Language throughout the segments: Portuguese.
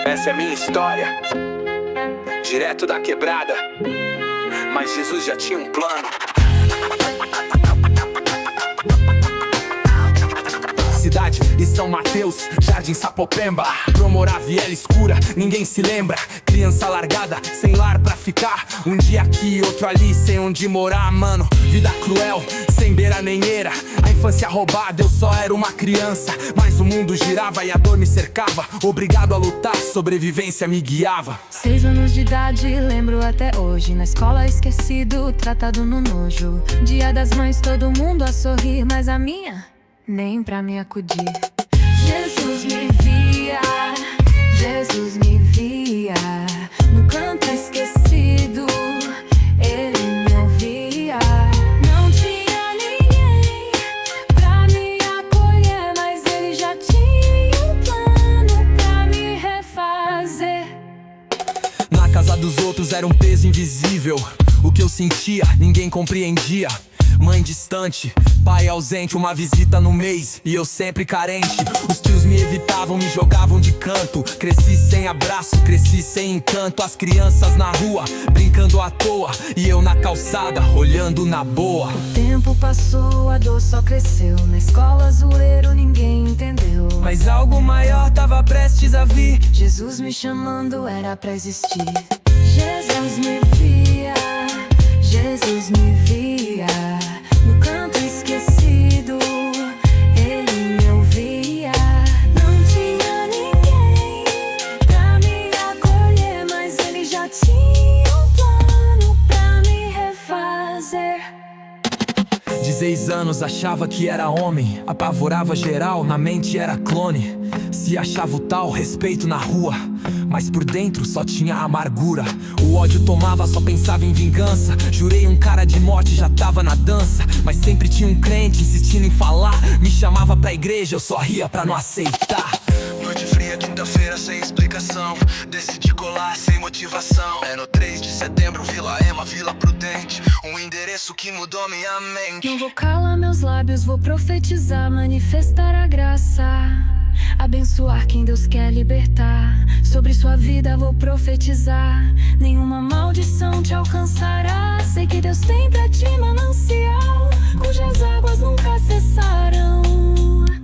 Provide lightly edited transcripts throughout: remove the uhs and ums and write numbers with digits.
Essa é minha história, direto da quebrada, mas Jesus já tinha um plano. Cidade e São Mateus, Jardim Sapopemba, Promorá, Viela Escura, ninguém se lembra. Criança largada, sem lar pra ficar, um dia aqui, outro ali, sem onde morar. Mano, vida cruel, sem beira nem eira. A infância roubada, eu só era uma criança, mas o mundo girava e a dor me cercava. Obrigado a lutar, sobrevivência me guiava. 6 anos de idade, lembro até hoje. Na escola esquecido, tratado no nojo. Dia das mães, todo mundo a sorrir, mas a minha nem pra me acudir. Jesus me via, Jesus me via. No canto esquecido, ele me ouvia. Não tinha ninguém pra me acolher, mas ele já tinha um plano pra me refazer. Na casa dos outros era um peso invisível. O que eu sentia, ninguém compreendia. Mãe distante, pai ausente, uma visita no mês e eu sempre carente. Os tios me evitavam, me jogavam de canto. Cresci sem abraço, cresci sem encanto. As crianças na rua, brincando à toa, e eu na calçada, olhando na boa. O tempo passou, a dor só cresceu. Na escola zoeiro, ninguém entendeu. Mas algo maior tava prestes a vir. Jesus me chamando, era pra existir. Jesus me via, Jesus me via. No canto esquecido, ele me ouvia. Não tinha ninguém pra me acolher, mas ele já tinha um plano pra me refazer. 16 anos, achava que era homem, apavorava geral, na mente era clone. Se achava o tal, respeito na rua, mas por dentro só tinha amargura. O ódio tomava, só pensava em vingança. Jurei um cara de morte, já tava na dança, mas sempre tinha um crente insistindo em falar. Me chamava pra igreja, eu só ria pra não aceitar. Noite fria, quinta-feira, sem explicação. Decidi colar sem motivação. É no 3 de setembro, Vila Ema, Vila Prudente. Um endereço que mudou minha mente. Não vou calar meus lábios, vou profetizar, manifestar a graça, abençoar quem Deus quer libertar. Sobre sua vida vou profetizar, nenhuma maldição te alcançará. Sei que Deus tem pra ti manancial, cujas águas nunca cessarão.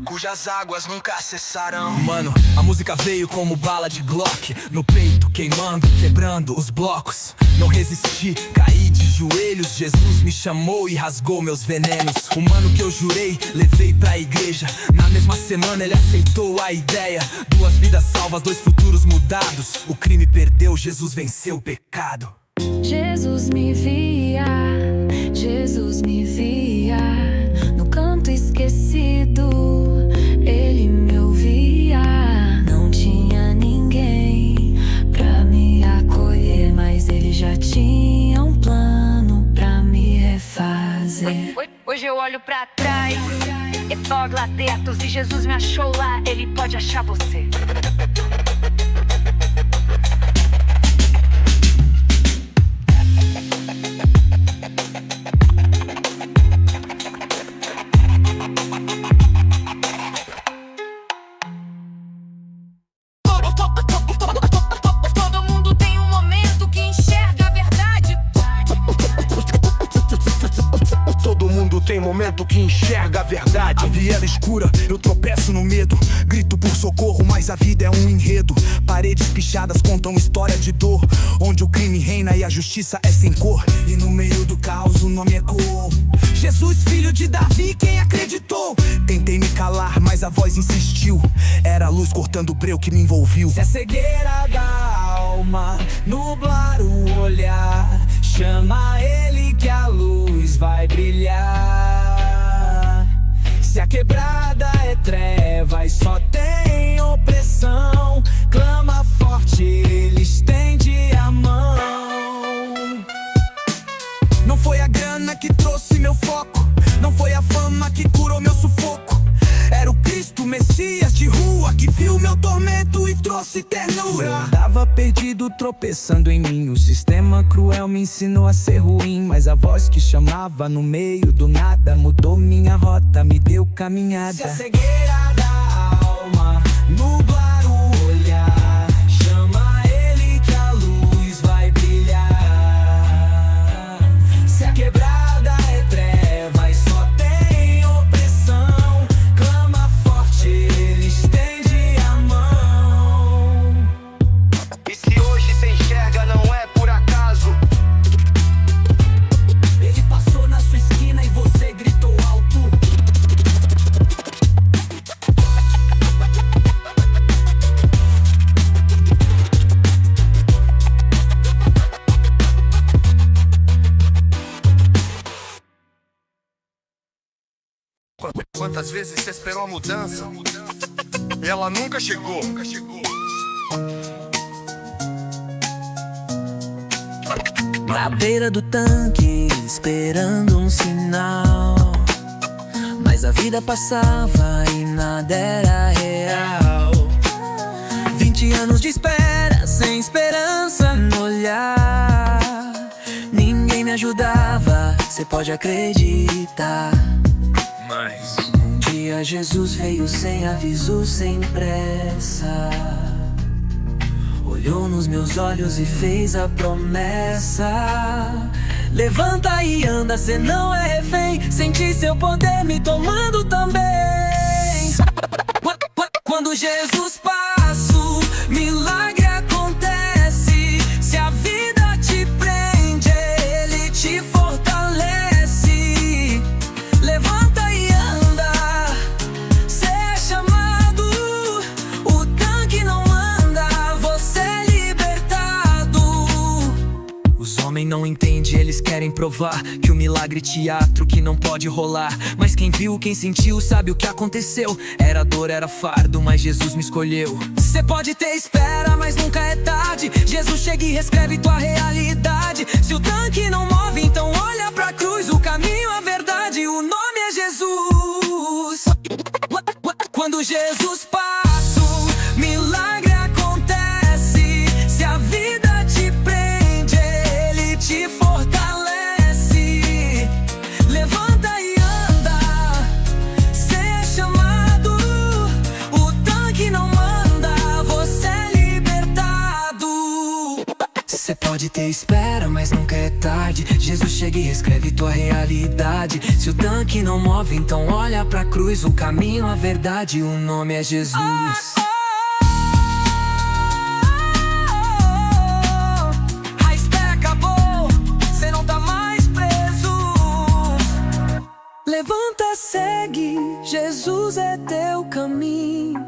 Cujas águas nunca cessarão. Mano, a música veio como bala de Glock, no peito queimando, quebrando os blocos. Não resisti, caí de joelhos. Jesus me chamou e rasgou meus venenos. O mano que eu jurei, levei pra igreja. Na mesma semana ele aceitou a ideia. 2 vidas salvas, 2 futuros mudados. O crime perdeu, Jesus venceu o pecado. Jesus me via, Jesus me via. No canto esquecido, ele me ouvia. Não tinha ninguém pra me acolher, mas ele já tinha um plano pra me refazer. Hoje eu olho pra trás, Epoglatetos, e Jesus me achou lá. Ele pode achar você. Todo mundo tem um momento que enxerga a verdade. Todo mundo tem momento que enxerga a verdade. A viela escura, eu tropeço no medo. Grito por socorro, mas a vida é um enredo. Paredes pichadas contam história de dor, onde o crime reina e a justiça é sem cor. E no meio do caos o nome ecoou: Jesus, filho de Davi, quem acreditou? Tentei me calar, mas a voz insistiu. Era a luz cortando o breu que me envolviu. Se a cegueira da alma nublar o olhar, chama ele que a luz vai brilhar. Se a quebrada é treva e só tem opressão, clama forte, ele estende a mão. Não foi a grana que trouxe meu foco, não foi a fama que curou meu sufoco. Era o Cristo, Messias de rua, que viu meu tormento e trouxe ternura. Eu andava perdido, tropeçando em mim. O sistema cruel me ensinou a ser ruim, mas a voz que chamava no meio do nada mudou minha rota, me deu caminhada. Se a cegueira da alma nublar o olhar, chama vezes você esperou a mudança, ela nunca chegou. Na beira do tanque, esperando um sinal, mas a vida passava e nada era real. 20 anos de espera, sem esperança no olhar. Ninguém me ajudava, cê pode acreditar. Mas um dia Jesus veio sem aviso, sem pressa. Olhou nos meus olhos e fez a promessa: levanta e anda, cê não é refém. Senti seu poder me tomando também. Quando Jesus passa, o milagre acontece. Se a vida te prende, Ele te fortalece. Levanta e anda, cê é chamado. O tanque não anda, você é libertado. Os homens não entendem, eles querem provar que o milagre é teatro, que não pode rolar. Mas quem viu, quem sentiu, sabe o que aconteceu. Era dor, era fardo, mas Jesus me escolheu. Cê pode ter espera, mas nunca é tarde. Jesus chega e reescreve tua realidade. Se o tanque não move, então olha pra cruz. O caminho, a verdade, o nome é Jesus. Quando Jesus passa, o milagre acontece. Se a vida te prende, Ele te fortalece. Levanta e anda, cê é chamado. O tanque não manda, você é libertado. Cê pode ter espera, mas nunca é tarde. Jesus chega e reescreve tua realidade. Se o tanque não move, então olha pra cruz. O caminho, a verdade, o nome é Jesus. A espera acabou, cê não tá mais preso. Levanta, segue, Jesus é teu caminho.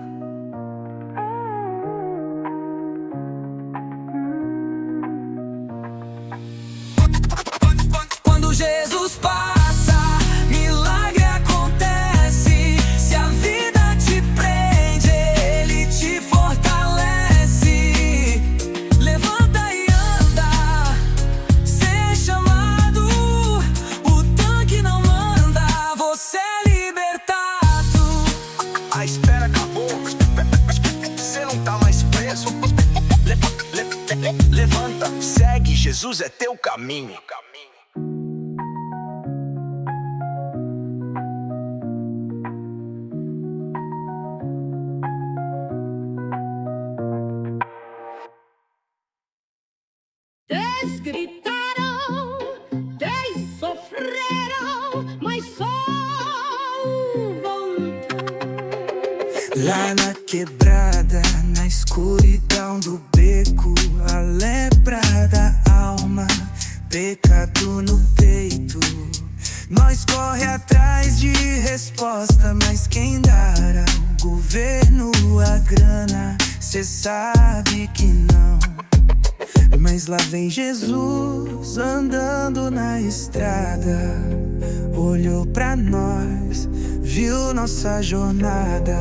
Quando Jesus passa, milagre acontece. Se a vida te prende, Ele te fortalece. Levanta e anda, cê é chamado. O tanque não manda, você é libertado. A espera acabou, você não tá mais preso. Levanta, segue, Jesus é teu caminho. Dez gritaram, 10 sofreram, mas só um voltou. Lá na quebrada, na escuridão do beco, a lepra da alma, pecado no peito. Nós corre atrás de resposta, mas quem dará? O governo, a grana, cê sabe que não. Mas lá vem Jesus andando na estrada. Olhou pra nós, viu nossa jornada.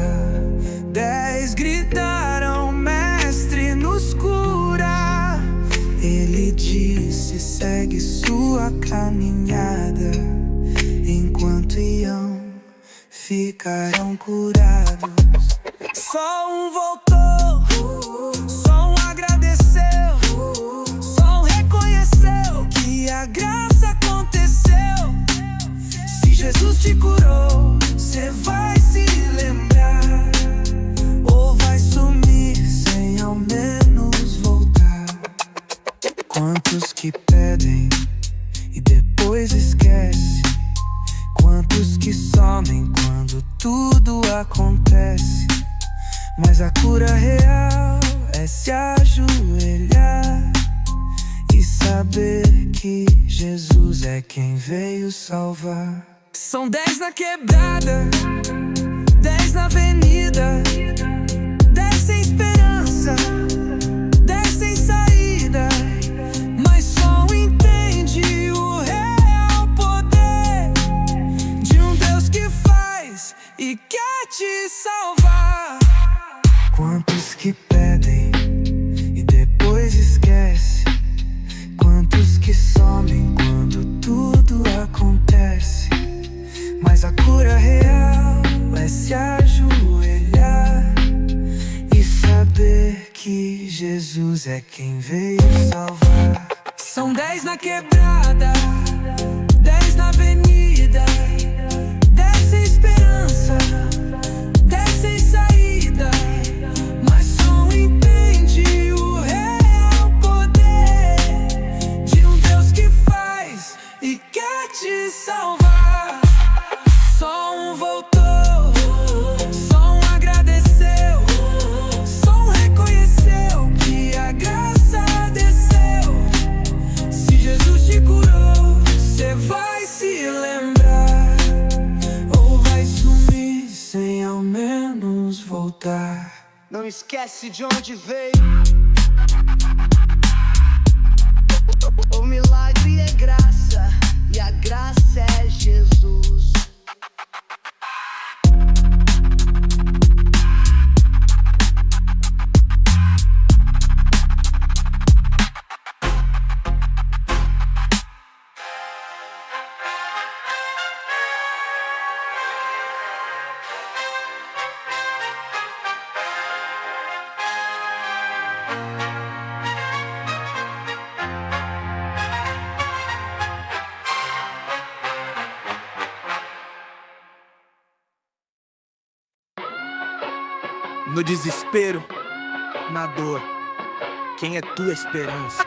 10 gritaram, mestre, nos cura. Ele disse, segue sua caminhada. Enquanto iam, ficaram curados. Só um voltou, só um agradeceu, só um reconheceu que a graça aconteceu. Se Jesus te curou, cê vai se lembrar, ou vai sumir sem ao menos voltar. Quantos que pedem e depois esquece? Quantos que somem quando tudo acontece? Mas a cura real é se ajoelhar e saber que Jesus é quem veio salvar. São 10 na quebrada, 10 na avenida, 10 sem esperança, 10 sem saída. Mas só entende o real poder de um Deus que faz e Jesus é quem veio salvar. São 10 na quebrada, 10 na avenida, 10 sem esperança, 10 sem saída. Mas só um entende o real poder de um Deus que faz e quer te salvar. Só um voltou, só um agradeceu, só um reconheceu que a graça desceu. Se Jesus te curou, cê vai se lembrar, ou vai sumir sem ao menos voltar. Não esquece de onde veio. O milagre é graça e a graça é Jesus. No desespero, na dor, quem é tua esperança?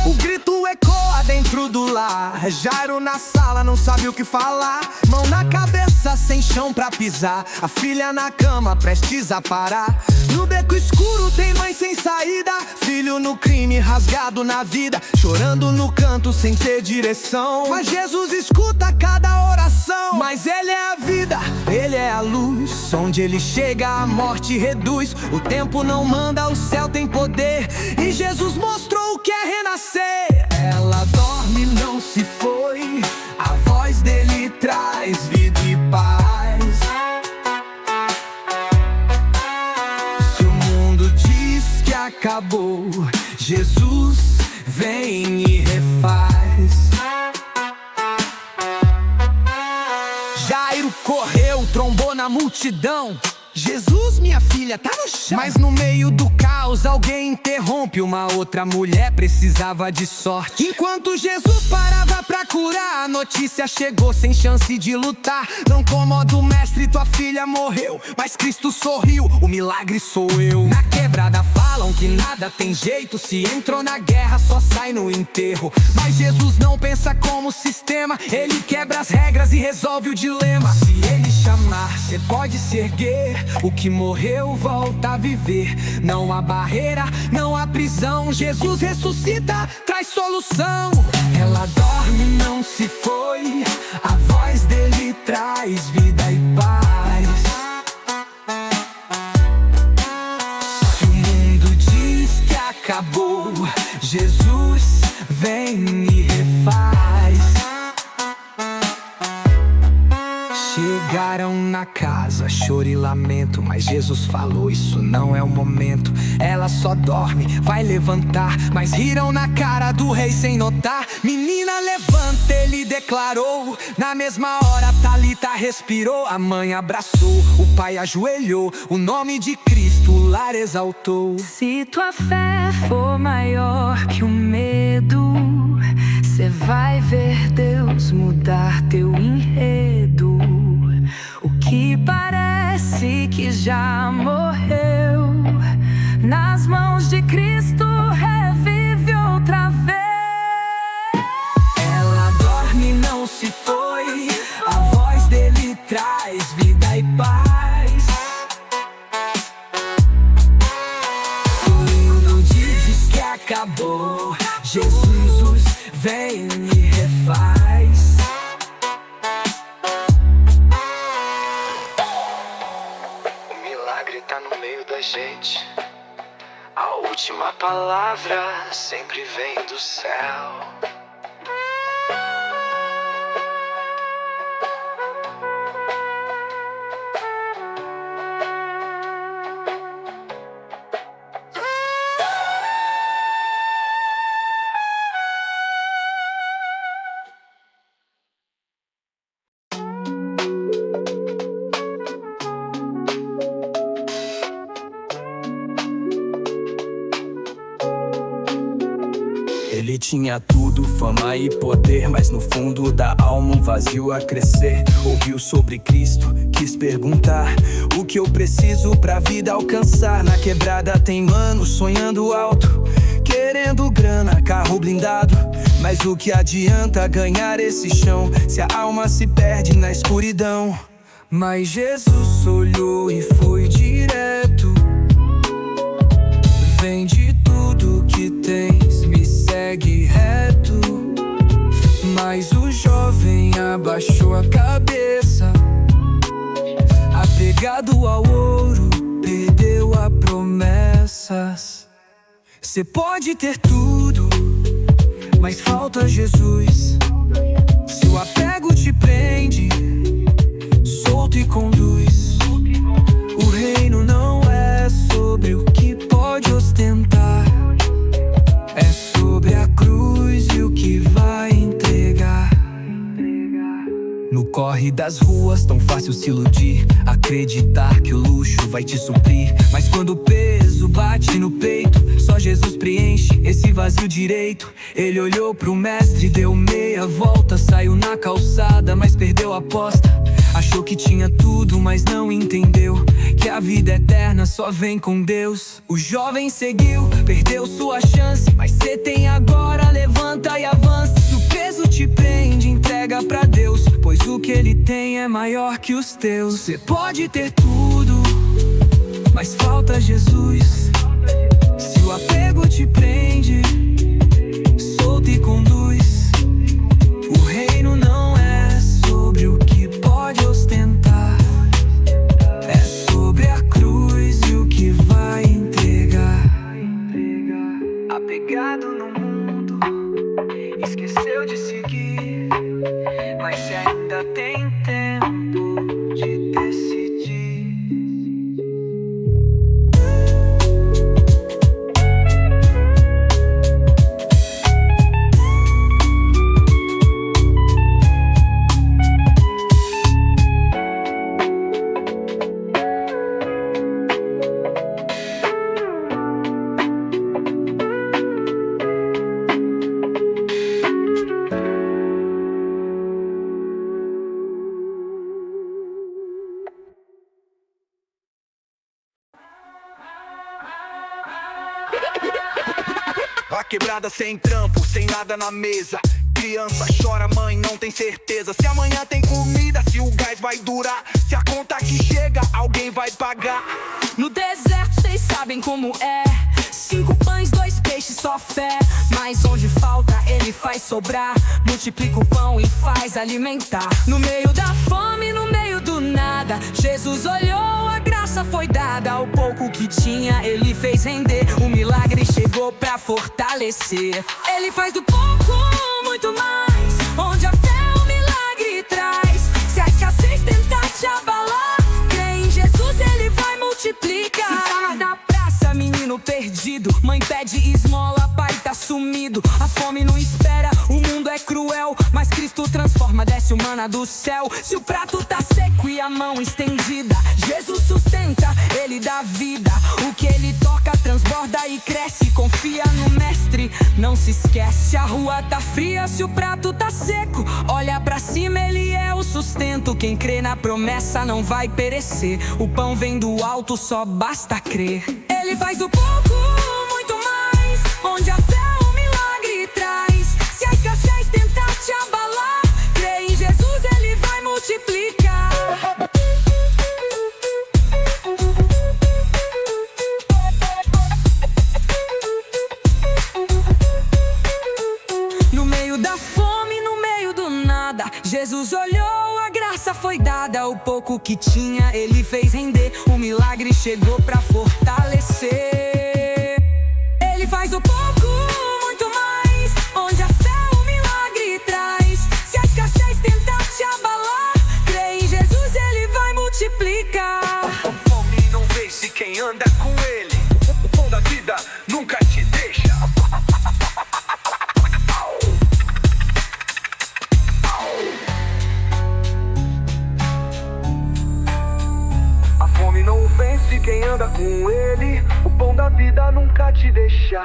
O grito ecoa dentro do lar. Jairo na sala não sabe o que falar. Mão na cabeça sem chão pra pisar. A filha na cama prestes a parar. No beco escuro tem mãe sem saída. Filho no crime rasgado na vida. Chorando no canto sem ter direção. Mas Jesus escuta cada oração. Mas Ele é a vida, Ele é a luz. Onde Ele chega a morte reduz. O tempo não manda, o céu tem poder. E Jesus mostrou o que é renascer. Ela dorme, não se foi. A voz dele traz vida e paz. Se o mundo diz que acabou, Jesus vem e refaz. Jairo correu, trombou na multidão. Jesus, minha filha, tá no chão. Mas no meio do caos alguém interrompe. Uma outra mulher precisava de sorte. Enquanto Jesus parava pra curar, a notícia chegou sem chance de lutar. Não incomoda o mestre, tua filha morreu, mas Cristo sorriu, o milagre sou eu. Na quebrada falam que nada tem jeito. Se entrou na guerra só sai no enterro. Mas Jesus não pensa como sistema. Ele quebra as regras e resolve o dilema. Se Ele chamar, cê pode se erguer. O que morreu volta a viver. Não há barreira, não há prisão. Jesus ressuscita, traz solução. Ela dorme, não se foi. A voz dele traz vida e paz. Se o mundo diz que acabou, Jesus vem e refaz. Chegaram na casa, choro e lamento. Mas Jesus falou, isso não é o momento. Ela só dorme, vai levantar. Mas riram na cara do rei sem notar. Menina, levanta, ele declarou. Na mesma hora Talita respirou. A mãe abraçou, o pai ajoelhou. O nome de Cristo o lar exaltou. Se tua fé for maior que o medo, cê vai ver Deus mudar teu enredo. O que parece que já morreu, nas mãos de Cristo revive outra vez. Ela dorme, não se foi. A voz dele traz vida e paz. O mundo diz que acabou, Jesus vem e refaz. O milagre tá no meio da gente. A última palavra sempre vem do céu. Ele tinha tudo, fama e poder, mas no fundo da alma um vazio a crescer. Ouviu sobre Cristo, quis perguntar: o que eu preciso pra vida alcançar? Na quebrada tem mano sonhando alto, querendo grana, carro blindado. Mas o que adianta ganhar esse chão se a alma se perde na escuridão? Mas Jesus olhou e foi direto: vende tudo que tens, me segue reto. Mas o jovem abaixou a cabeça, apegado ao ouro, perdeu as promessas. Cê pode ter tudo, mas falta Jesus. Se o apego te prende, solto e conduz. O reino não é sobre o que pode ostentar, é sobre a cruz e o que vai entregar. No corre das ruas, tão fácil se iludir, acreditar que o luxo vai te suprir. Mas quando o peso bate no peito, só Jesus preenche esse vazio direito. Ele olhou pro mestre, deu meia volta, saiu na calçada, mas perdeu a aposta. Achou que tinha tudo, mas não entendeu que a vida eterna só vem com Deus. O jovem seguiu, perdeu sua chance, mas cê tem agora, levanta e avança. Se o peso te prende, entrega pra Deus, pois o que Ele tem é maior que os teus. Cê pode ter tudo, mas falta Jesus. Se o apego te prende, solta e conduz. O reino não é sobre o que pode ostentar, é sobre a cruz e o que vai entregar. Apegado no mundo, esqueceu de seguir, mas se ainda tem tempo de decidir. A quebrada sem trampo, sem nada na mesa. Criança chora, mãe não tem certeza se amanhã tem comida, se o gás vai durar, se a conta que chega alguém vai pagar. No deserto cês sabem como é, 5 pães, 2 peixes, só fé. Mas onde falta ele faz sobrar, multiplica o pão e faz alimentar. No meio da fome, no meio do nada, Jesus olhou, a graça foi dada. O pouco que tinha ele fez render, o milagre chegou pra fortalecer. Ele faz do pouco muito mais, onde a fé o milagre traz. Se a escassez tentar te abalar, crê em Jesus, ele vai multiplicar. Tá na praça, menino perdido, mãe pede esmola, pai tá sumido. A fome não espera, o mundo é cruel, mas Cristo transforma, desce o maná do céu. Se o prato tá seco e a mão estendida, Jesus sustenta, ele dá vida. O que ele toca transborda e cresce, confia no mestre, não se esquece. A rua tá fria, se o prato tá seco, olha pra cima, ele é o sustento. Quem crê na promessa não vai perecer, o pão vem do alto, só basta crer. Ele faz do pouco muito mais, onde a fé o milagre traz. Se a escassez tentar te abalar, crê em Jesus, ele vai multiplicar. No meio da fome, no meio do nada, Jesus olhou, a graça foi dada. O pouco que tinha ele fez render, o milagre chegou pra fortalecer. Ele faz do pouco muito mais, onde a fé o milagre traz. Se a escassez tentar te abalar, crê em Jesus, ele vai multiplicar. A fome não vence quem anda com ele, o pão da vida nunca te deixa. A fome não vence quem anda com ele, o pão da vida nunca te deixa.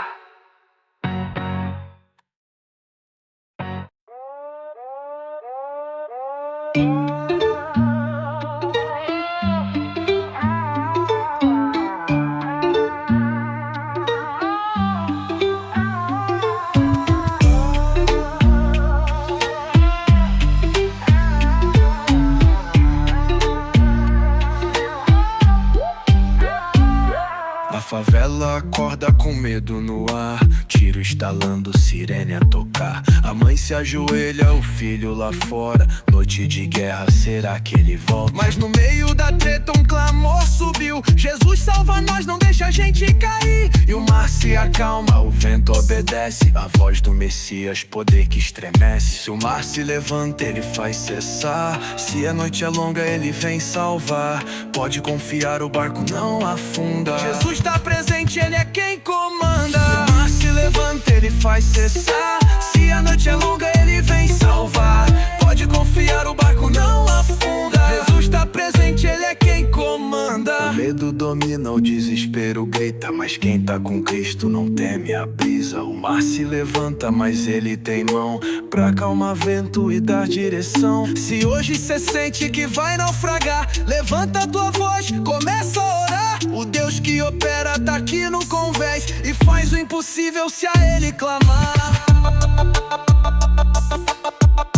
favela acorda com medo no ar, tiro estalando, sirene a tocar. A mãe se ajoelha, o filho lá fora. Noite de guerra, será que ele volta? Mas no meio da treta um clamor subiu: Jesus salva nós, não deixa a gente cair. E o mar se acalma, o vento obedece. A voz do Messias, poder que estremece. Se o mar se levanta, ele faz cessar. Se a noite é longa, ele vem salvar. Pode confiar, o barco não afunda. Jesus tá presente, ele é quem comanda. Se o mar se levanta, ele faz cessar. Se a noite é longa, ele vem salvar. Pode confiar, o barco não afunda. Jesus tá presente, ele é quem comanda. O medo domina, o desespero grita, mas quem tá com Cristo não teme a brisa. O mar se levanta, mas ele tem mão pra acalmar vento e dar direção. Se hoje cê sente que vai naufragar, levanta a tua voz, começa a orar. O Deus que opera tá aqui no convés e faz o impossível se a ele clamar.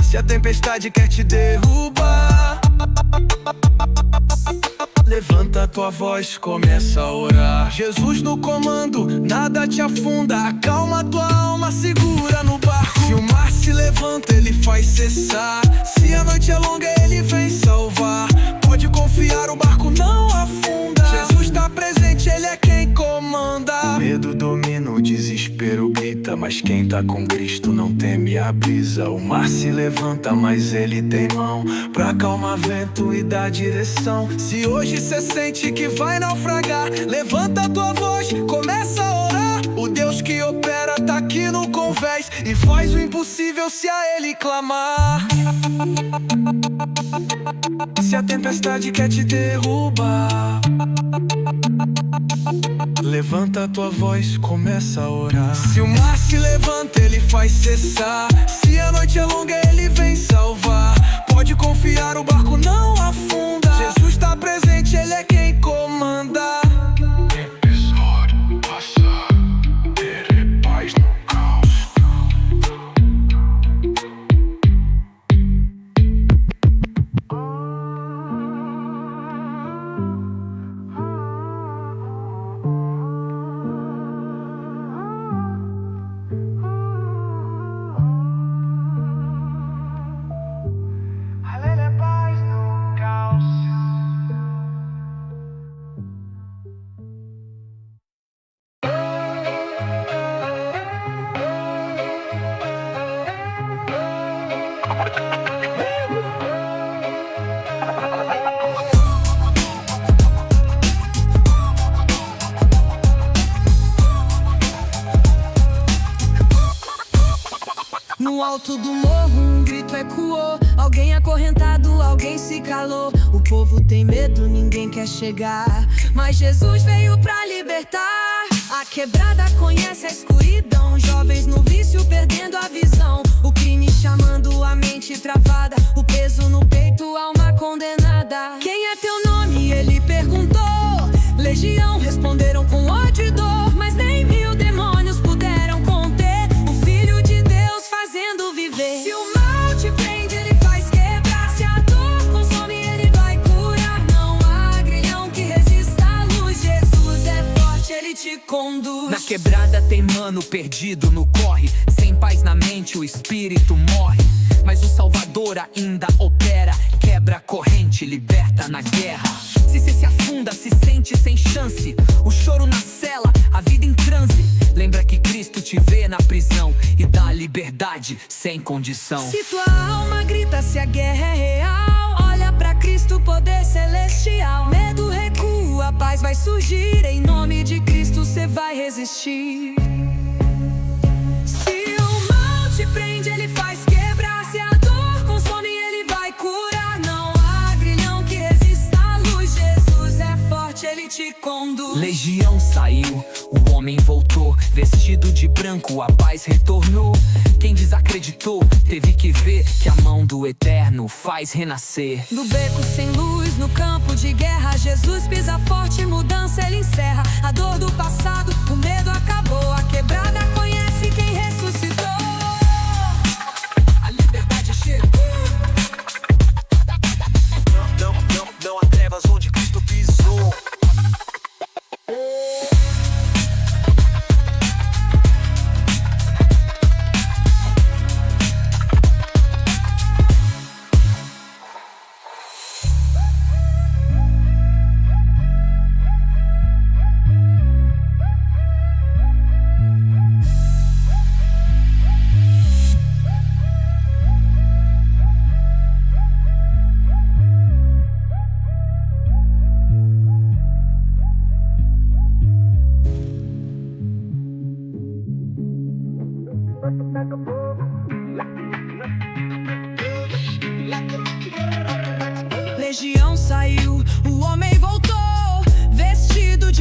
Se a tempestade quer te derrubar, levanta a tua voz, começa a orar. Jesus no comando, nada te afunda. Acalma tua alma, segura no barco. Se o mar se levanta, ele faz cessar. Se a noite é longa, ele vem salvar. Pode confiar, o barco não afunda. Jesus tá presente, ele é quem comanda. O medo domina, o desespero grita, mas quem tá com Cristo não teme a brisa. O mar se levanta, mas ele tem mão pra acalmar vento e dar direção. Se hoje cê sente que vai naufragar, levanta a tua voz, começa a orar. O Deus que opera tá aqui no convés e faz o impossível se a ele clamar. Se a tempestade quer te derrubar, levanta a tua voz, começa a orar. Se o mar se levanta, ele faz cessar. Se a noite é longa, ele vem salvar. Pode confiar, o barco não afunda. Jesus tá presente, ele é quem comanda. Episódio passado, ter paz no caos. No alto do morro um grito ecoou. Alguém acorrentado, alguém se calou. O povo tem medo, ninguém quer chegar, mas Jesus veio pra libertar. A quebrada conhece a escuridão, jovens no vício perdendo a visão. O crime chamando a mente travada, o peso no peito, alma condenada. Quem é teu nome? Ele perguntou. Legião responderam com ódio e dor, mas nem 1000 demônios puderam conter o Filho de Deus fazendo viver. Se o mal te prende, ele faz quebrar. Se a dor consome, ele vai curar. Não há grilhão que resista à luz. Jesus é forte, ele te conduz. Na quebrada tem mano perdido no corre, sem paz na mente, o espírito morre. Mas o Salvador ainda opera, quebra a corrente, liberta na guerra. Se cê se afunda, se sente sem chance, o choro na cela, a vida em transe. Lembra que Cristo te vê na prisão e dá liberdade sem condição. Se tua alma grita, se a guerra é real, olha pra Cristo, poder celestial. Medo recua, a paz vai surgir. Em nome de Cristo cê vai resistir. Se o mal te prende, ele faz quebrar. Se a dor consome, ele vai curar. Não há grilhão que resista à luz. Jesus é forte, ele te conduz. Legião saiu, o homem voltou, vestido de branco, a paz retornou. Quem desacreditou teve que ver que a mão do Eterno faz renascer. No beco sem luz, no campo de guerra, Jesus pisa forte, mudança ele encerra. A dor do passado, o medo acabou. A quebrada conhece quem ressuscitou. A liberdade chegou. Não há trevas onde Cristo pisou.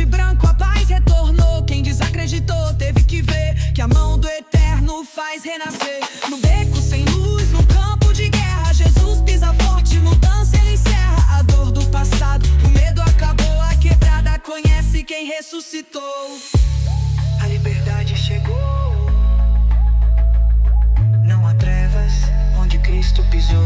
branco a paz retornou. Quem desacreditou teve que ver que a mão do Eterno faz renascer. No beco sem luz, no campo de guerra, Jesus pisa forte, mudança ele encerra. A dor do passado, o medo acabou, a quebrada conhece quem ressuscitou. A liberdade chegou, não há trevas onde Cristo pisou.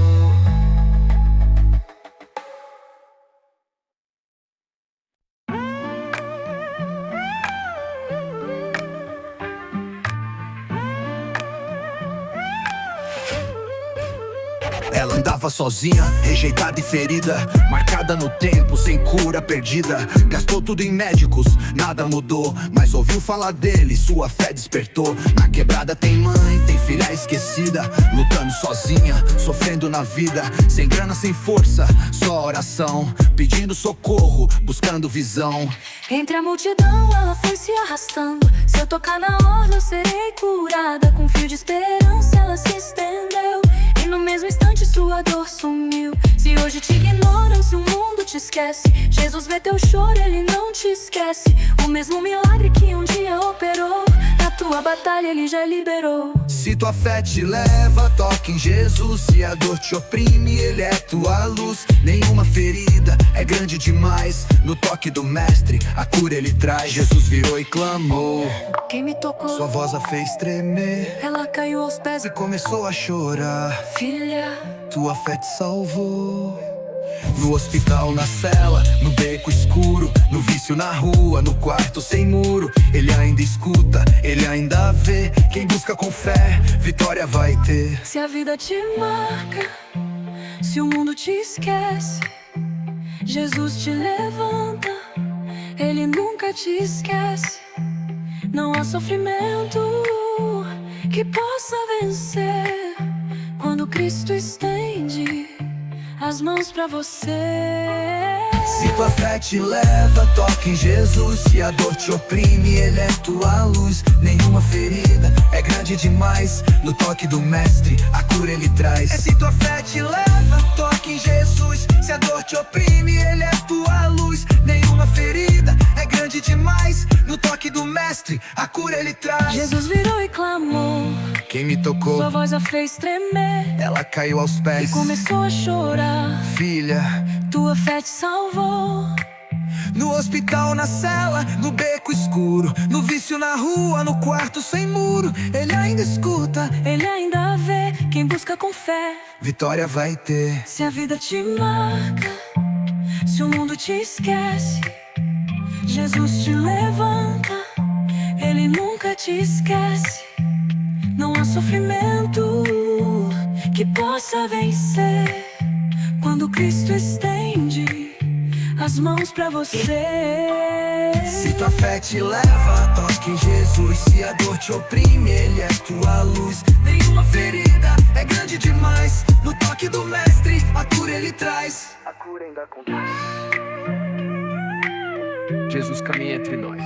Ela andava sozinha, rejeitada e ferida, marcada no tempo, sem cura, perdida. Gastou tudo em médicos, nada mudou, mas ouviu falar dele, sua fé despertou. Na quebrada tem mãe, tem filha esquecida, lutando sozinha, sofrendo na vida. Sem grana, sem força, só oração, pedindo socorro, buscando visão. Entre a multidão ela foi se arrastando. Se eu tocar na orla eu serei curada. Com fio de esperança ela se estendeu, e no mesmo instante sua dor sumiu. Se hoje te ignoram, se o mundo te esquece, Jesus vê teu choro, ele não te esquece. O mesmo milagre que um dia operou, na tua batalha ele já liberou. Se tua fé te leva, toque em Jesus. Se a dor te oprime, ele é tua luz. Nenhuma ferida é grande demais, no toque do mestre a cura ele traz. Jesus virou e clamou, quem me tocou? Sua voz a fez tremer, Ela caiu aos pés e começou a chorar. Filha, Tua fé te salvou. No hospital, na cela, no beco escuro, no vício na rua, no quarto sem muro, ele ainda escuta, ele ainda vê. Quem busca com fé, vitória vai ter. se a vida te marca, se o mundo te esquece, Jesus te levanta, ele nunca te esquece. Não há sofrimento que possa vencer quando Cristo estende as mãos pra você. Se tua fé te leva, toque em Jesus. Se a dor te oprime, ele é tua luz. Nenhuma ferida é grande demais, no toque do mestre a cura ele traz. Se tua fé te leva, toque em Jesus. Se a dor te oprime, ele é tua luz. Nenhuma ferida é grande demais, no toque do mestre a cura ele traz. Jesus virou e clamou, Quem me tocou, sua voz a fez tremer, ela caiu aos e pés. começou a chorar. Filha, Tua fé te salvou. no hospital, na cela, no beco escuro, no vício na rua, no quarto sem muro, ele ainda escuta, Ele ainda vê quem busca com fé. vitória vai ter. Se a vida te marca, se o mundo te esquece, Jesus te levanta, ele nunca te esquece. Não há sofrimento que possa vencer quando Cristo estende as mãos pra você. Se tua fé te leva, toque em Jesus. Se a dor te oprime, ele é tua luz. Nenhuma ferida é grande demais, no toque do mestre a cura ele traz. A cura ainda acontece. Jesus caminha entre nós.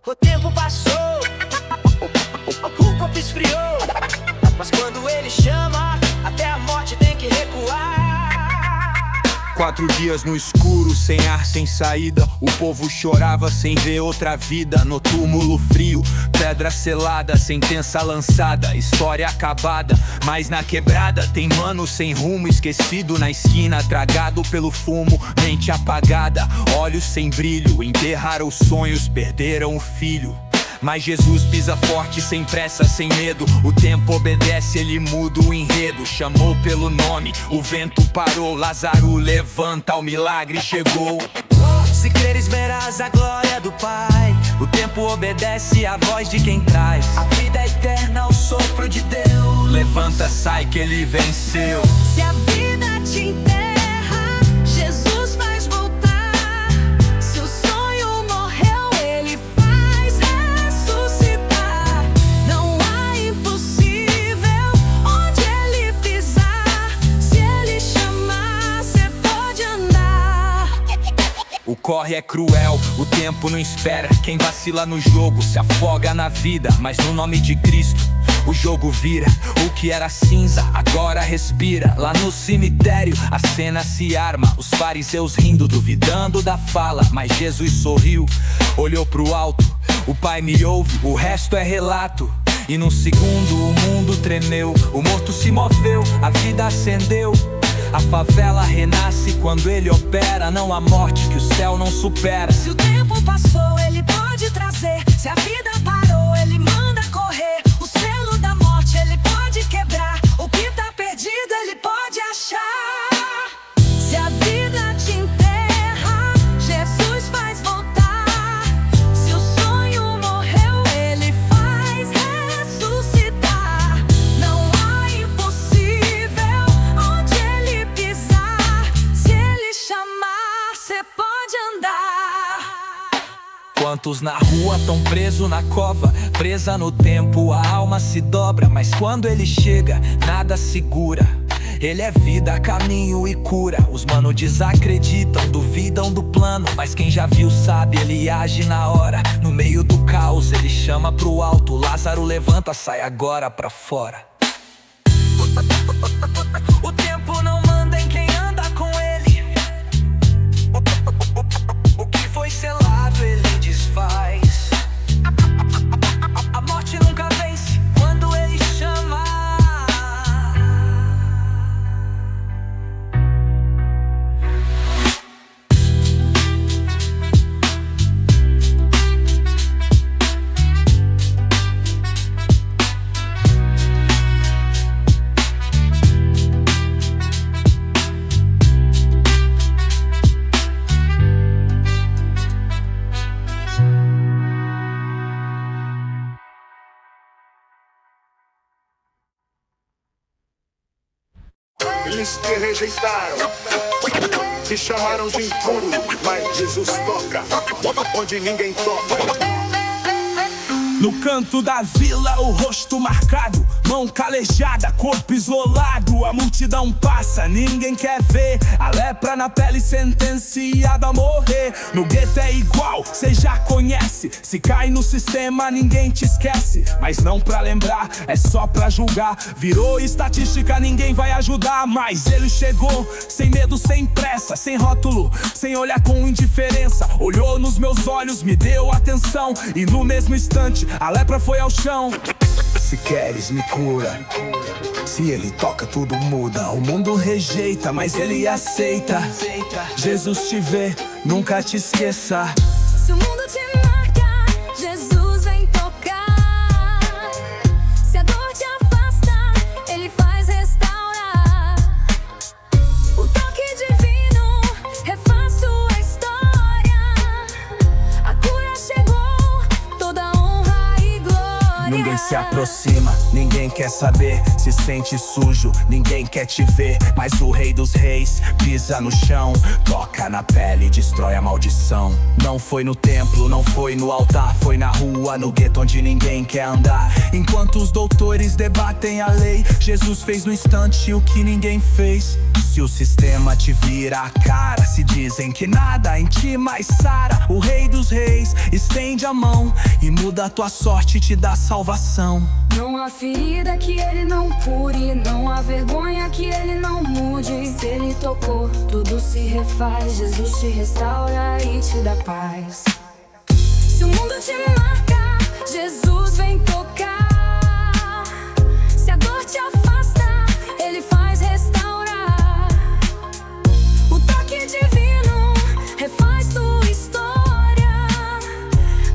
O tempo passou, o corpo esfriou, mas quando ele chama, até a morte tem que recuar. 4 dias no escuro, sem ar, sem saída. O povo chorava sem ver outra vida. No túmulo frio, pedra selada, sentença lançada, história acabada. Mas na quebrada tem mano sem rumo, esquecido na esquina, tragado pelo fumo, mente apagada, olhos sem brilho. Enterraram os sonhos, perderam o filho. Mas Jesus pisa forte, sem pressa, sem medo. O tempo obedece, ele muda o enredo. Chamou pelo nome, o vento parou. Lázaro levanta, o milagre chegou. Se creres verás a glória do Pai. O tempo obedece à voz de quem traz a vida eterna ao sopro de Deus. Levanta, sai que ele venceu. Se a vida te enterra, Jesus faz voltar. Se o sonho morreu, ele faz ressuscitar. Não há impossível onde ele pisar. Se ele chamar, cê pode andar. O corre é cruel, o tempo não espera. Quem vacila no jogo se afoga na vida, mas no nome de Cristo o jogo vira. O que era cinza agora respira. Lá no cemitério a cena se arma, os fariseus rindo, duvidando da fala. Mas Jesus sorriu, olhou pro alto. O Pai me ouve, o resto é relato. E num segundo o mundo tremeu, o morto se moveu, a vida acendeu. A favela renasce quando ele opera. Não há morte que o céu não supera. Se o tempo passou, ele pode trazer. Se a vida parou, ele manda correr. O selo da morte ele pode quebrar. O que tá perdido ele pode achar. Se a vida te enterra, Jesus faz voltar. Se o sonho morreu, ele faz ressuscitar. Não há impossível onde ele pisar. Se ele chamar, cê pode andar. Quantos na rua tão preso na cova, presa no tempo, a alma se dobra. Mas quando ele chega, nada segura. Ele é vida, caminho e cura. Os mano desacreditam, duvidam do plano, mas quem já viu sabe, ele age na hora. No meio do caos ele chama pro alto. Lázaro levanta, sai agora pra fora. O tempo não manda em quem anda com ele. O que foi selado ele desfaz. A morte nunca vence quando ele chama. Eles te rejeitaram, te chamaram de impuro, mas Jesus toca onde ninguém toca. No canto da vila, o rosto marcado, mão calejada, corpo isolado. A multidão passa, ninguém quer ver. A lepra na pele, sentenciado a morrer. No gueto é igual, cê já conhece. Se cai no sistema, ninguém te esquece. Mas não pra lembrar, é só pra julgar. Virou estatística, ninguém vai ajudar. Mas ele chegou, sem medo, sem pressa, sem rótulo, sem olhar com indiferença. Olhou nos meus olhos, me deu atenção. E no mesmo instante a lepra foi ao chão. Se queres me cura, se ele toca tudo muda. O mundo rejeita, mas ele aceita. Jesus te vê, nunca te esqueça. Se o mundo te marca, Jesus vem tocar. Se a dor te afasta, ele faz restaurar. O toque divino refaz sua história. A cura chegou, toda honra e glória. Ninguém se aproxima, ninguém quer saber. Se sente sujo, ninguém quer te ver. Mas o rei dos reis pisa no chão, toca na pele, destrói a maldição. Não foi no templo, não foi no altar, foi na rua, no gueto onde ninguém quer andar. Enquanto os doutores debatem a lei, Jesus fez no instante o que ninguém fez. Se o sistema te vira a cara, se dizem que nada em ti mais sara, o rei dos reis estende a mão e muda a tua sorte e te dá salvação. Não há ferida que ele não cure, não há vergonha que ele não mude. Se ele tocou, tudo se refaz. Jesus te restaura e te dá paz. Se o mundo te marca, Jesus vem tocar. Se a dor te afasta, ele faz restaurar. O toque divino refaz tua história.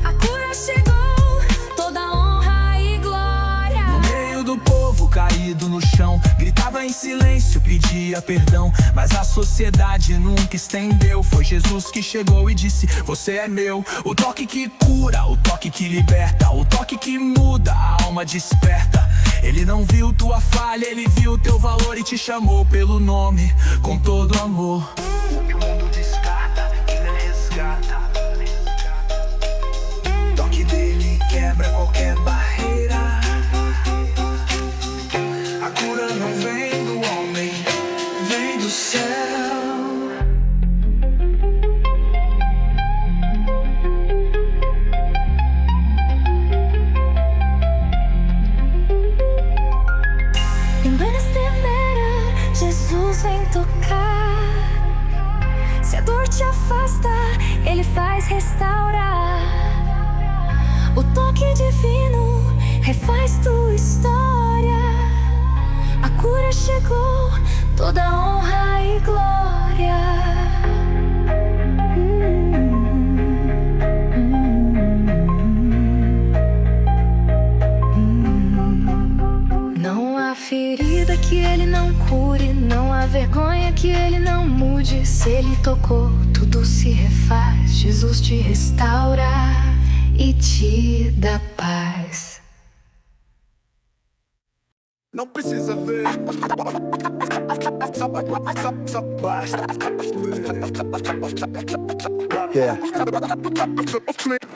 A cura chegou, toda honra e glória. No meio do povo caído no chão, gritava em silêncio, pedia perdão. Mas a sociedade nunca estendeu. Foi Jesus que chegou e disse: você é meu. O toque que cura, o toque que liberta, o toque que muda, a alma desperta. Ele não viu tua falha, ele viu teu valor e te chamou pelo nome, com todo amor. E o mundo descarta, ele resgata. Toque dele quebra qualquer barreira. A cura não vem do homem, vem do céu. restaurar. O toque divino refaz tua história. A cura chegou, toda honra e glória. Não há ferida que ele não cure, não há vergonha que ele não mude. Se ele tocou, tudo se refaz. Jesus te restaura e te dá paz. Não precisa ver, só basta.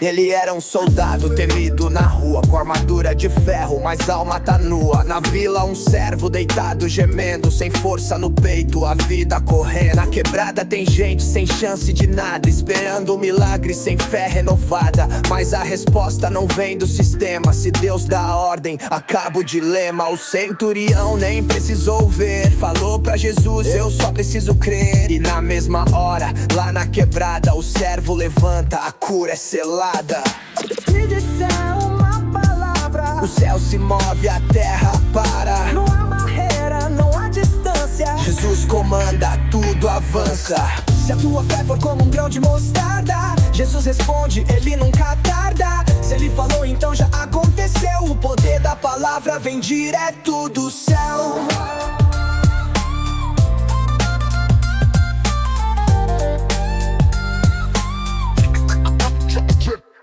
Ele era um soldado temido na rua, com armadura de ferro, mas a alma tá nua. Na vila um servo deitado gemendo, sem força no peito, a vida correndo. Na quebrada tem gente sem chance de nada, esperando um milagre sem fé renovada. Mas a resposta não vem do sistema, se Deus dá a ordem, acaba o dilema. O centurião nem precisou ver, falou pra Jesus, eu só preciso crer. E na mesma hora, lá na quebrada, o servo levanta, a cura é selada. Se disser uma palavra, o céu se move, a terra para. não há barreira, não há distância. Jesus comanda, tudo avança. Se a tua fé for como um grão de mostarda, Jesus responde, ele nunca tarda. Se ele falou, então já aconteceu. O poder da palavra vem direto do céu.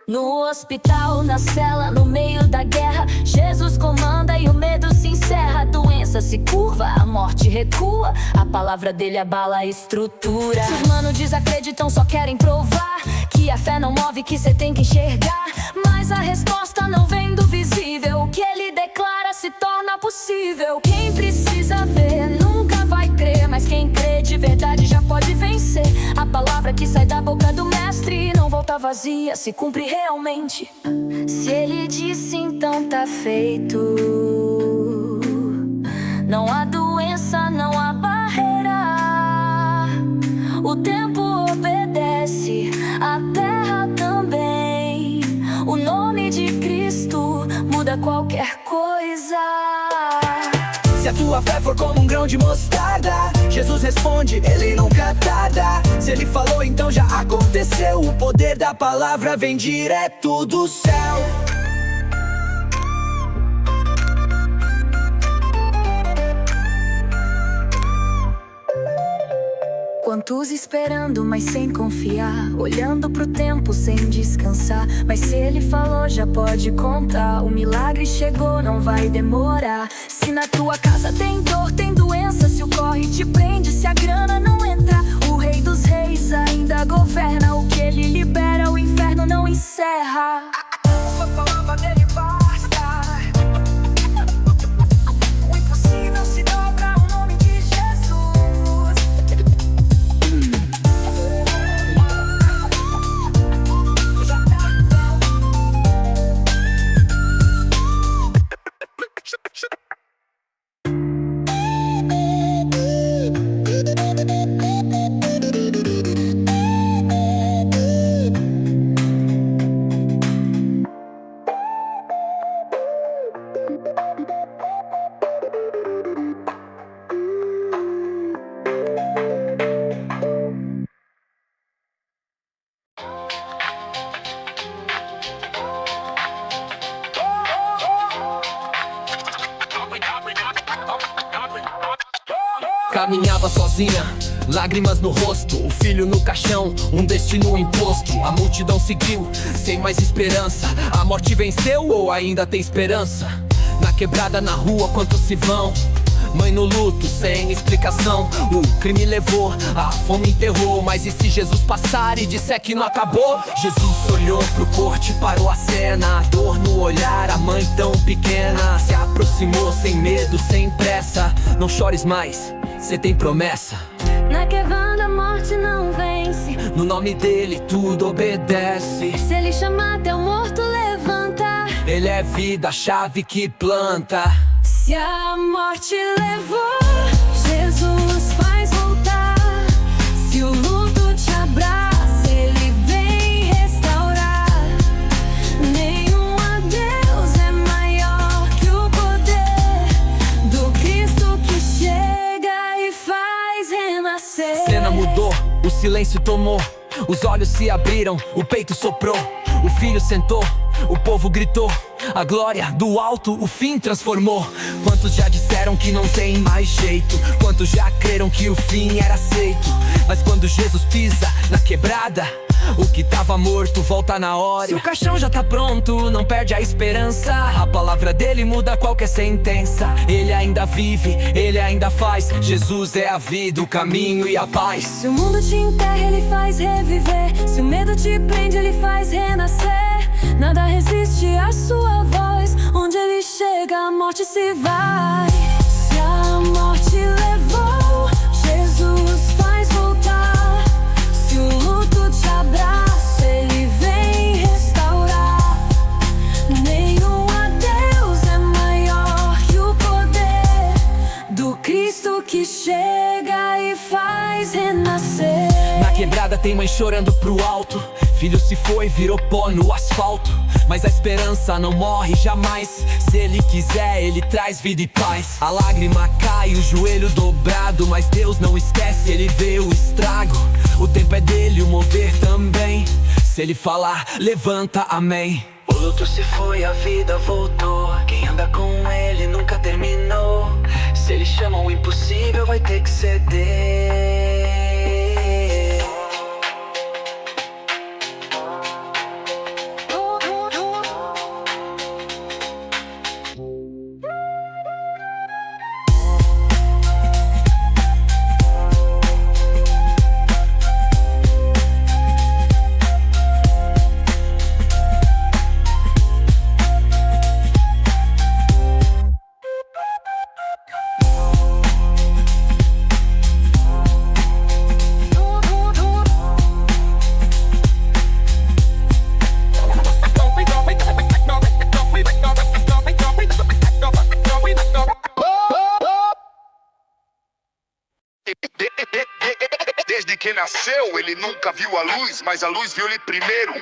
No hospital, na cela, no meio da guerra, Jesus comanda e o medo se encerra. A doença se curva, a morte recua, a palavra dele abala a estrutura. Se os manos desacreditam, só querem provar que a fé não move, que cê tem que enxergar. Mas a resposta não vem do visível, o que ele declara se torna possível. Quem precisa ver nunca vai crer, mas quem crê de verdade já pode vencer. A palavra que sai da boca do mestre não volta vazia, se cumpre realmente. Se ele disse, então tá feito. Não há doença, não há barreira. O tempo obedece, a terra também. O nome de Cristo muda qualquer coisa. Se a tua fé for como um grão de mostarda, Jesus responde, ele nunca tarda. Se ele falou, então já aconteceu. O poder da palavra vem direto do céu. Quantos esperando, mas sem confiar, olhando pro tempo sem descansar. Mas se ele falou, já pode contar. O milagre chegou, não vai demorar. Se na tua casa tem dor, tem doença, se o corre te prende, se a grana não entra, o rei dos reis ainda governa. O que ele libera, o inferno não encerra. A palavra dele basta. O impossível se dobra ao nome de Jesus. Caminhava sozinha, lágrimas no rosto, o filho no caixão, um destino imposto. A multidão seguiu, sem mais esperança. A morte venceu ou ainda tem esperança? Na quebrada, na rua, quantos se vão? Mãe no luto, sem explicação. O crime levou, a fome enterrou. Mas e se Jesus passar e disser que não acabou? Jesus olhou pro corte, parou a cena. A dor no olhar, a mãe tão pequena se aproximou sem medo, sem pressa. Não chores mais, cê tem promessa. Na quebrada a morte não vence, no nome dele tudo obedece. se ele chamar teu morto levanta. Ele é vida, a chave que planta. Se a morte levou, Jesus faz voltar. Se o luto te abraça, ele vem restaurar. silêncio tomou, os olhos se abriram, o peito soprou, o filho sentou, o povo gritou, a glória do alto o fim transformou. Quantos já disseram que não tem mais jeito, quantos já creram que o fim era aceito. Mas quando Jesus pisa na quebrada, o que tava morto volta na hora. Se o caixão já tá pronto, não perde a esperança. A palavra dele muda qualquer sentença. Ele ainda vive, ele ainda faz. Jesus é a vida, o caminho e a paz. Se o mundo te enterra, ele faz reviver. Se o medo te prende, ele faz renascer. Nada resiste à sua voz. Onde ele chega, a morte se vai. Se a morte levou, Jesus faz voltar. Se o luto te abraça, ele vem restaurar. Nenhum adeus é maior que o poder do Cristo que chega e faz renascer. Na quebrada tem mãe chorando pro alto, filho se foi, virou pó no asfalto. Mas a esperança não morre jamais. Se ele quiser, ele traz vida e paz. A lágrima cai, o joelho dobrado, mas Deus não esquece, ele vê o estrago. O tempo é dele, o mover também. Se ele falar, levanta, amém. O luto se foi, a vida voltou. Quem anda com ele nunca terminou. Se ele chama o impossível, vai ter que ceder. Desde que nasceu, ele nunca viu a luz, mas a luz viu ele primeiro.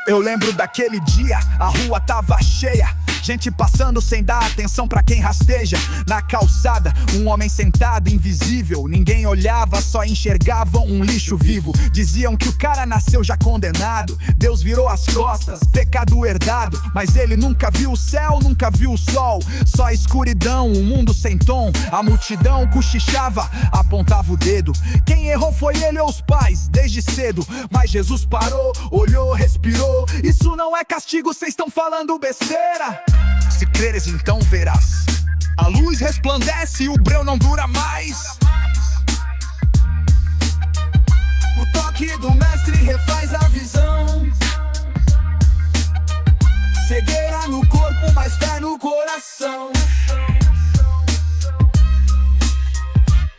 Eu lembro daquele dia, a rua tava cheia, gente passando sem dar atenção pra quem rasteja. Na calçada, um homem sentado, invisível. Ninguém olhava, só enxergavam um lixo vivo. Diziam que o cara nasceu já condenado. Deus virou as costas, pecado herdado. Mas ele nunca viu o céu, nunca viu o sol. Só escuridão, um mundo sem tom. A multidão cochichava, apontava o dedo. Quem errou foi ele ou os pais, desde cedo. Mas Jesus parou, olhou, respirou. Isso não é castigo, cês estão falando besteira. Se creres, então verás. A luz resplandece e o breu não dura mais. O toque do mestre refaz a visão. Cegueira no corpo, mas fé no coração.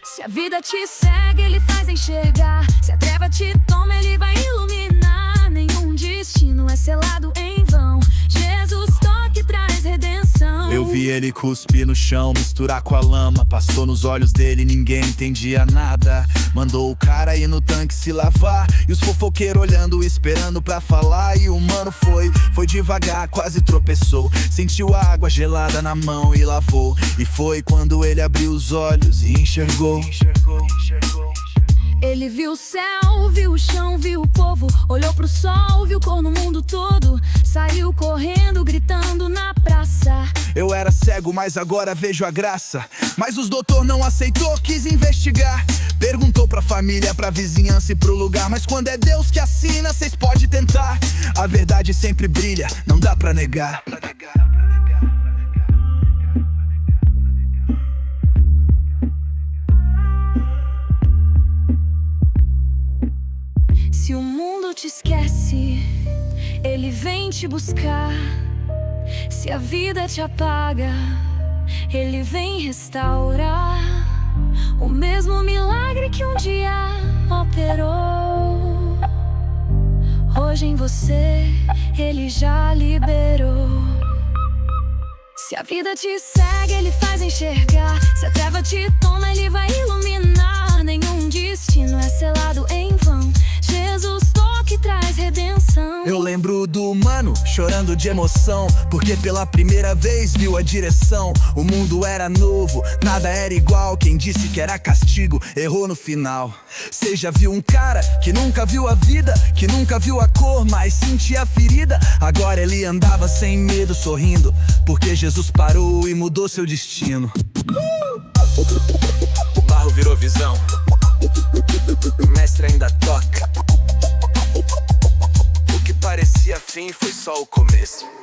Se a vida te segue, ele faz enxergar. Se a treva te toma, ele vai iluminar. Nenhum destino é selado em vão. Jesus toca e traz redenção. Eu vi ele cuspir no chão, misturar com a lama. Passou nos olhos dele, ninguém entendia nada. Mandou o cara ir no tanque se lavar. E os fofoqueiros olhando, esperando pra falar. E o mano foi devagar, quase tropeçou. Sentiu a água gelada na mão e lavou. E foi quando ele abriu os olhos e enxergou. Ele viu o céu, viu o chão, viu o povo. Olhou pro sol, viu cor no mundo todo. Saiu correndo, gritando na praça. Eu era cego, mas agora vejo a graça. Mas os doutor não aceitou, quis investigar. Perguntou pra família, pra vizinhança e pro lugar. Mas quando é Deus que assina, cês pode tentar. A verdade sempre brilha, não dá pra negar. Se o mundo te esquece, ele vem te buscar. Se a vida te apaga, ele vem restaurar. O mesmo milagre que um dia operou, hoje em você ele já liberou. Se a vida te segue, ele faz enxergar. Se a treva te toma, ele vai iluminar. Nenhum destino é selado em vão. Jesus toca e traz redenção. coração. Eu lembro do mano chorando de emoção, porque pela primeira vez viu a direção. O mundo era novo, nada era igual. Quem disse que era castigo, errou no final. Cê já viu um cara que nunca viu a vida, que nunca viu a cor, mas sentia a ferida. Agora ele andava sem medo, sorrindo, porque Jesus parou e mudou seu destino. O barro virou visão, o mestre ainda toca. O que parecia fim foi só o começo.